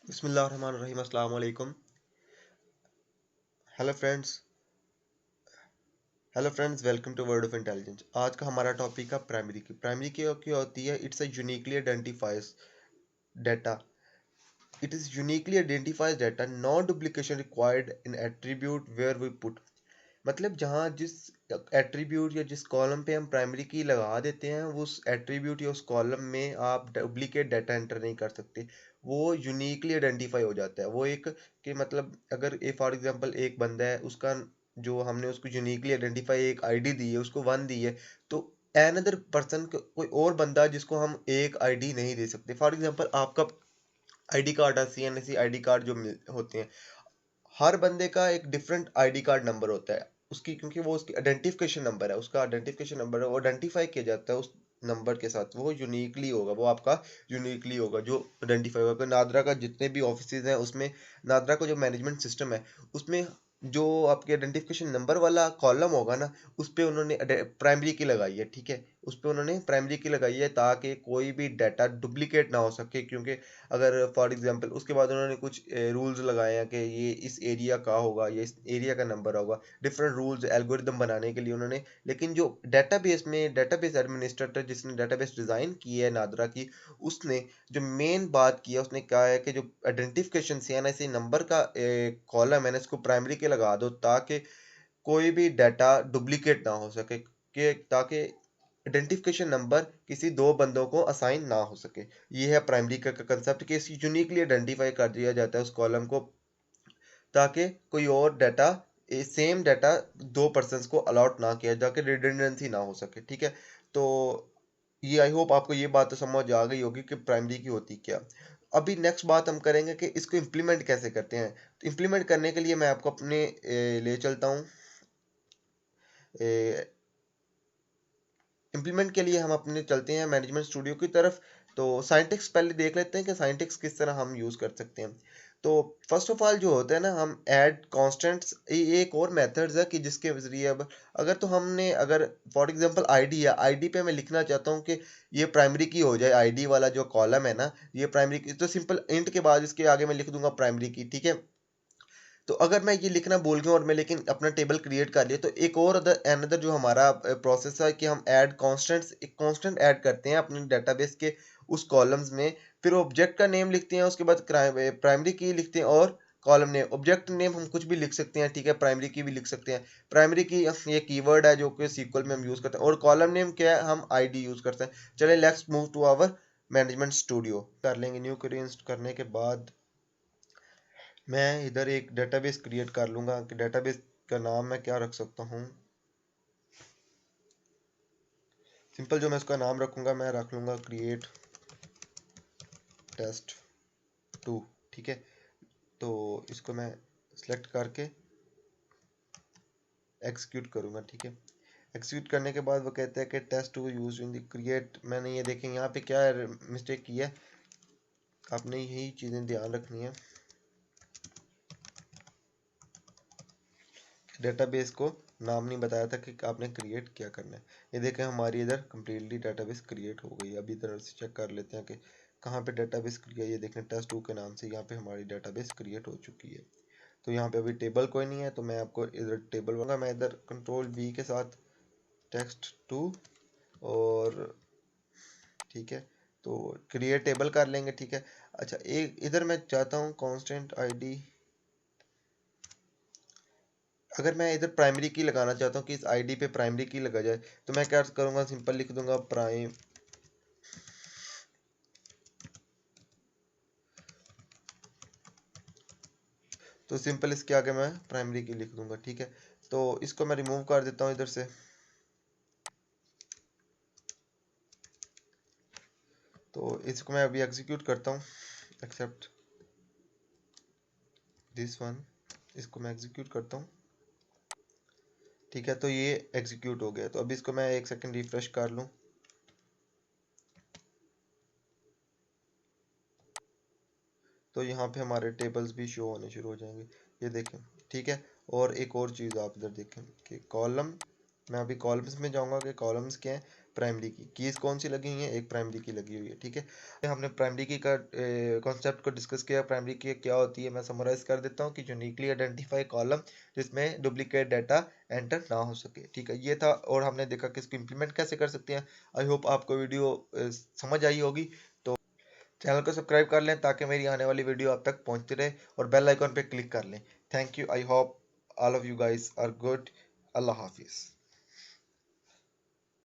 बिस्मिल्लाहिर्रहमानिर्रहीम अस्सलाम वालेकुम। Hello friends hello friends welcome to world of intelligence. आज का हमारा टॉपिक है प्राइमरी की क्या होती है। It's a uniquely identifies data. It is uniquely identifies data, non duplication required in attribute where we put. मतलब जहाँ जिस एट्रीब्यूट या जिस कॉलम पे हम प्राइमरी की लगा देते हैं, वो उस एट्रीब्यूट या उस कॉलम में आप डुप्लीकेट डाटा एंटर नहीं कर सकते। वो यूनिकली आइडेंटिफाई हो जाता है। वो एक कि मतलब अगर ए फॉर एग्जांपल एक बंदा है, उसका जो हमने उसको यूनिकली आइडेंटिफाई एक आईडी दी है, उसको वन दी है, तो अनदर पर्सन कोई और बंदा जिसको हम एक आईडी नहीं दे सकते। फॉर एग्जांपल आपका आईडी कार्ड है, सीएनसी आईडी कार्ड जो होते हैं, हर बंदे का एक डिफरेंट आईडी कार्ड नंबर होता है उसकी, क्योंकि वो उसकी आइडेंटिफिकेशन नंबर है, उसका आइडेंटिफिकेशन नंबर है, वो आइडेंटिफाई किया जाता है उस नंबर के साथ। वो यूनिकली होगा, वो आपका यूनिकली होगा जो आइडेंटिफाई होगा। नादरा का जितने भी ऑफिसेज हैं उसमें, नादरा का जो मैनेजमेंट सिस्टम है उसमें जो आपके आइडेंटिफिकेशन नंबर वाला कॉलम होगा ना, उस पे उन्होंने प्राइमरी की लगाई है। ठीक है, उस पे उन्होंने प्राइमरी की लगाई है ताकि कोई भी डाटा डुप्लीकेट ना हो सके। क्योंकि अगर फॉर एग्जांपल उसके बाद उन्होंने कुछ रूल्स लगाए हैं कि ये इस एरिया का होगा, ये इस एरिया का नंबर होगा, डिफरेंट रूल्स एल्गोरिदम बनाने के लिए उन्होंने। लेकिन जो डेटाबेस एडमिनिस्ट्रेटर जिसने डेटाबेस डिज़ाइन की है नादरा की, उसने जो मेन बात की है, उसने कहा है कि जो आइडेंटिफिकेशन सीएनआईसी नंबर का कॉलम है ना, इसको प्राइमरी के लगा दो ताकि कोई भी डाटा डुप्लीकेट ना हो सके, कि ताकि आइडेंटिफिकेशन नंबर किसी दो बंदों को असाइन ना हो सके। ये है प्राइमरी का कंसेप्ट कि इसे यूनिकली आइडेंटिफाई कर दिया जाता है उस कॉलम को, ताकि कोई और डाटा सेम डाटा दो पर्सन्स को अलॉट ना किया, ताकि रिडंडेंसी ना हो सके। ठीक है, तो ये आई होप आपको ये बात तो समझ आ गई होगी कि प्राइमरी की होती क्या। अभी नेक्स्ट बात हम करेंगे कि इसको इम्प्लीमेंट कैसे करते हैं। तो इम्प्लीमेंट करने के लिए मैं आपको अपने ले चलता हूँ। इम्प्लीमेंट के लिए हम अपने चलते हैं मैनेजमेंट स्टूडियो की तरफ। तो साइंटिक्स पहले देख लेते हैं कि साइंटिक्स किस तरह हम यूज़ कर सकते हैं। तो फर्स्ट ऑफ ऑल जो होता है ना, हम ऐड कॉन्स्टेंट्स, ये एक और मेथड्स है कि जिसके जरिए अब अगर तो हमने अगर फॉर एग्जांपल आईडी है, आईडी पे मैं लिखना चाहता हूँ कि ये प्राइमरी की हो जाए, आईडी वाला जो कॉलम है ना, ये प्राइमरी की, तो सिंपल इंट के बाद इसके आगे मैं लिख दूंगा प्राइमरी की। ठीक है, तो अगर मैं ये लिखना भूल गया और मैं लेकिन अपना टेबल क्रिएट कर लिया, तो एक और अदर अनदर जो हमारा प्रोसेस है कि हम ऐड कांस्टेंट्स, एक कांस्टेंट ऐड करते हैं अपने डेटाबेस के उस कॉलम्स में। फिर ऑब्जेक्ट का नेम लिखते हैं, उसके बाद प्राइमरी की लिखते हैं और कॉलम नेम। ऑब्जेक्ट नेम हम कुछ भी लिख सकते हैं, ठीक है, प्राइमरी की भी लिख सकते हैं। प्राइमरी की ये कीवर्ड है जो कि सीक्वल में हम यूज करते हैं, और कॉलम नेम क्या है, हम आईडी यूज करते हैं। चलिए let's move to our management studio कर लेंगे। न्यू क्वेरी इंस्टॉल करने के बाद मैं इधर एक डेटाबेस क्रिएट कर लूँगा कि डेटाबेस का नाम मैं क्या रख सकता हूँ। सिंपल जो मैं इसका नाम रखूँगा, मैं रख लूँगा क्रिएट टेस्ट टू। ठीक है, तो इसको मैं सेलेक्ट करके एग्जीक्यूट करूँगा। ठीक है, एग्जीक्यूट करने के बाद वो कहते हैं कि test to use in the create. मैंने ये देखें यहाँ पे क्या मिस्टेक की है, आपने यही चीज़ें ध्यान रखनी है। डेटाबेस को नाम नहीं बताया था कि आपने क्रिएट क्या करना है। ये देखें हमारी इधर कम्प्लीटली डेटाबेस क्रिएट हो गई। अभी इधर से चेक कर लेते हैं कि कहाँ पे डेटाबेस क्रिएट। ये देखें टेस्ट टू के नाम से यहाँ पे हमारी डेटाबेस क्रिएट हो चुकी है। तो यहाँ पे अभी टेबल कोई नहीं है, तो मैं आपको इधर टेबल बनाऊंगा। मैं इधर कंट्रोल बी के साथ टेक्स्ट टू और ठीक है, तो क्रिएट टेबल कर लेंगे। ठीक है, अच्छा एक इधर मैं चाहता हूँ कांस्टेंट आईडी। अगर मैं इधर प्राइमरी की लगाना चाहता हूँ कि इस आईडी पे प्राइमरी की लगा जाए, तो मैं क्या करूँगा, सिंपल लिख दूंगा प्राइम। तो सिंपल इसके आगे मैं प्राइमरी की लिख दूंगा। ठीक है, तो इसको मैं रिमूव कर देता हूँ इधर से। तो इसको मैं अभी एग्जीक्यूट करता हूँ, एक्सेप्ट दिस वन। इसको मैं एग्जीक्यूट करता हूँ। ठीक है, तो ये एग्जीक्यूट हो गया। तो अभी इसको मैं एक सेकंड रिफ्रेश कर लूँ, तो यहाँ पे हमारे टेबल्स भी शो होने शुरू हो जाएंगे। ये देखें, ठीक है। और एक और चीज़ आप इधर देखें कि कॉलम मैं अभी कॉलम्स में जाऊंगा कि कॉलम्स क्या है। प्राइमरी की कीज कौन सी लगी हुई है, एक प्राइमरी की लगी हुई है, ठीक है। हमने प्राइमरी की का कॉन्सेप्ट को डिस्कस किया, प्राइमरी की क्या होती है। मैं समराइज कर देता हूँ कि यूनिकली आइडेंटिफाई कॉलम जिसमें डुप्लीकेट डाटा एंटर ना हो सके, ठीक है, ये था। और हमने देखा कि इसको इम्प्लीमेंट कैसे कर सकते हैं। आई होप आपको वीडियो समझ आई होगी। तो चैनल को सब्सक्राइब कर लें ताकि मेरी आने वाली वीडियो आप तक पहुंचती रहे, और बेल आइकॉन पे क्लिक कर लें। Thank you. I hope all of you guys are good. अल्लाह हाफिज़।